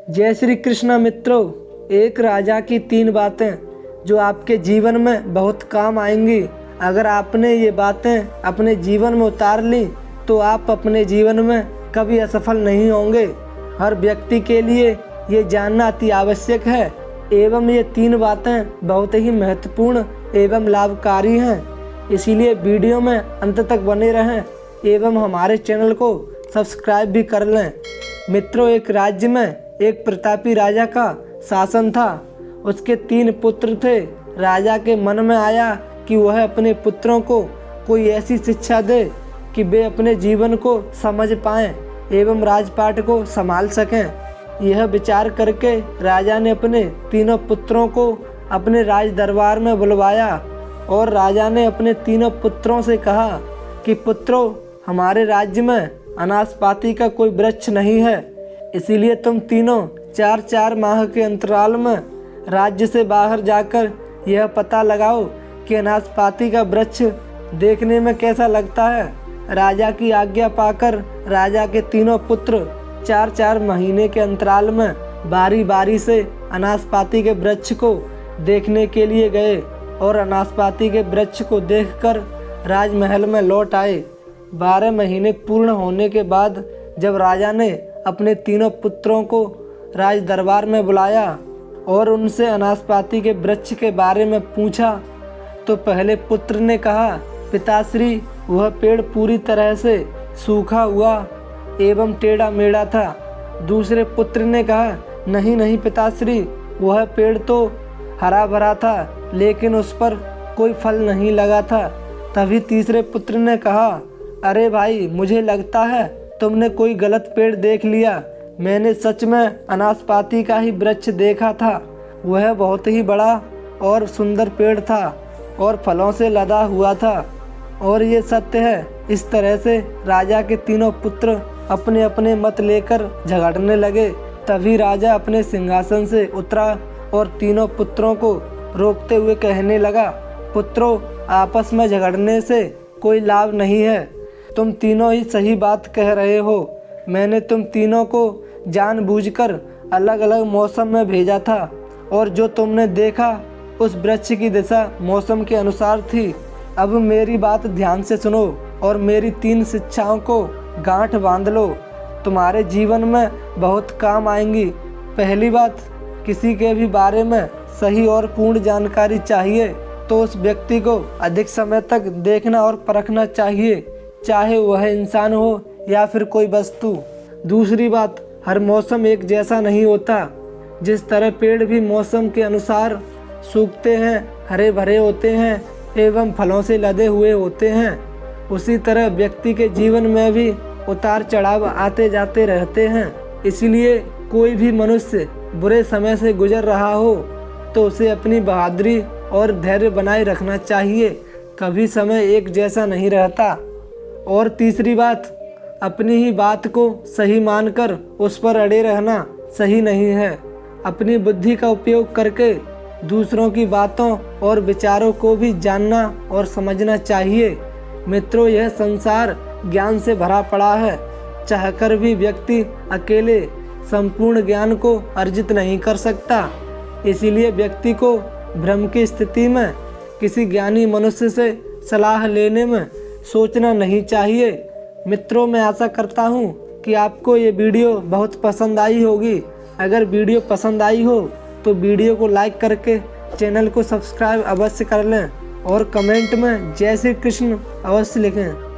जय श्री कृष्ण मित्रों। एक राजा की 3 बातें जो आपके जीवन में बहुत काम आएंगी। अगर आपने ये बातें अपने जीवन में उतार ली तो आप अपने जीवन में कभी असफल नहीं होंगे। हर व्यक्ति के लिए ये जानना अति आवश्यक है एवं ये 3 बातें बहुत ही महत्वपूर्ण एवं लाभकारी हैं। इसीलिए वीडियो में अंत तक बने रहें एवं हमारे चैनल को सब्सक्राइब भी कर लें। मित्रों, एक राज्य में एक प्रतापी राजा का शासन था। उसके 3 पुत्र थे। राजा के मन में आया कि वह अपने पुत्रों को कोई ऐसी शिक्षा दे कि वे अपने जीवन को समझ पाएं एवं राजपाट को संभाल सकें। यह विचार करके राजा ने अपने 3 पुत्रों को अपने राज दरबार में बुलवाया और राजा ने अपने 3 पुत्रों से कहा कि पुत्रों, हमारे राज्य में अनासपाती का कोई वृक्ष नहीं है, इसीलिए तुम तीनों 4-4 माह के अंतराल में राज्य से बाहर जाकर यह पता लगाओ कि अनासपाती का वृक्ष देखने में कैसा लगता है। राजा की आज्ञा पाकर राजा के 3 पुत्र 4-4 महीने के अंतराल में बारी बारी से अनासपाती के वृक्ष को देखने के लिए गए और अनासपाती के वृक्ष को देखकर राजमहल में लौट आए। 12 महीने पूर्ण होने के बाद जब राजा ने अपने 3 पुत्रों को राज दरबार में बुलाया और उनसे अनासपाती के वृक्ष के बारे में पूछा तो पहले पुत्र ने कहा, पिताश्री, वह पेड़ पूरी तरह से सूखा हुआ एवं टेढ़ा मेढ़ा था। दूसरे पुत्र ने कहा, नहीं नहीं पिताश्री, वह पेड़ तो हरा भरा था लेकिन उस पर कोई फल नहीं लगा था। तभी तीसरे पुत्र ने कहा, अरे भाई, मुझे लगता है तुमने कोई गलत पेड़ देख लिया। मैंने सच में अनासपाती का ही वृक्ष देखा था। वह बहुत ही बड़ा और सुंदर पेड़ था और फलों से लदा हुआ था और ये सत्य है। इस तरह से राजा के 3 पुत्र अपने अपने मत लेकर झगड़ने लगे। तभी राजा अपने सिंहासन से उतरा और 3 पुत्रों को रोकते हुए कहने लगा, पुत्रों, आपस में झगड़ने से कोई लाभ नहीं है। तुम तीनों ही सही बात कह रहे हो। मैंने तुम तीनों को जानबूझकर अलग अलग मौसम में भेजा था और जो तुमने देखा उस वृक्ष की दिशा मौसम के अनुसार थी। अब मेरी बात ध्यान से सुनो और मेरी 3 शिक्षाओं को गांठ बांध लो, तुम्हारे जीवन में बहुत काम आएंगी। पहली बात, किसी के भी बारे में सही और पूर्ण जानकारी चाहिए तो उस व्यक्ति को अधिक समय तक देखना और परखना चाहिए, चाहे वह इंसान हो या फिर कोई वस्तु। दूसरी बात, हर मौसम एक जैसा नहीं होता। जिस तरह पेड़ भी मौसम के अनुसार सूखते हैं, हरे भरे होते हैं एवं फलों से लदे हुए होते हैं, उसी तरह व्यक्ति के जीवन में भी उतार चढ़ाव आते जाते रहते हैं। इसलिए कोई भी मनुष्य बुरे समय से गुजर रहा हो तो उसे अपनी बहादुरी और धैर्य बनाए रखना चाहिए। कभी समय एक जैसा नहीं रहता। और तीसरी बात, अपनी ही बात को सही मानकर उस पर अड़े रहना सही नहीं है। अपनी बुद्धि का उपयोग करके दूसरों की बातों और विचारों को भी जानना और समझना चाहिए। मित्रों, यह संसार ज्ञान से भरा पड़ा है। चाहकर भी व्यक्ति अकेले संपूर्ण ज्ञान को अर्जित नहीं कर सकता। इसीलिए व्यक्ति को भ्रम की स्थिति में किसी ज्ञानी मनुष्य से सलाह लेने में सोचना नहीं चाहिए। मित्रों, मैं आशा करता हूँ कि आपको ये वीडियो बहुत पसंद आई होगी। अगर वीडियो पसंद आई हो तो वीडियो को लाइक करके चैनल को सब्सक्राइब अवश्य कर लें और कमेंट में जय श्री कृष्ण अवश्य लिखें।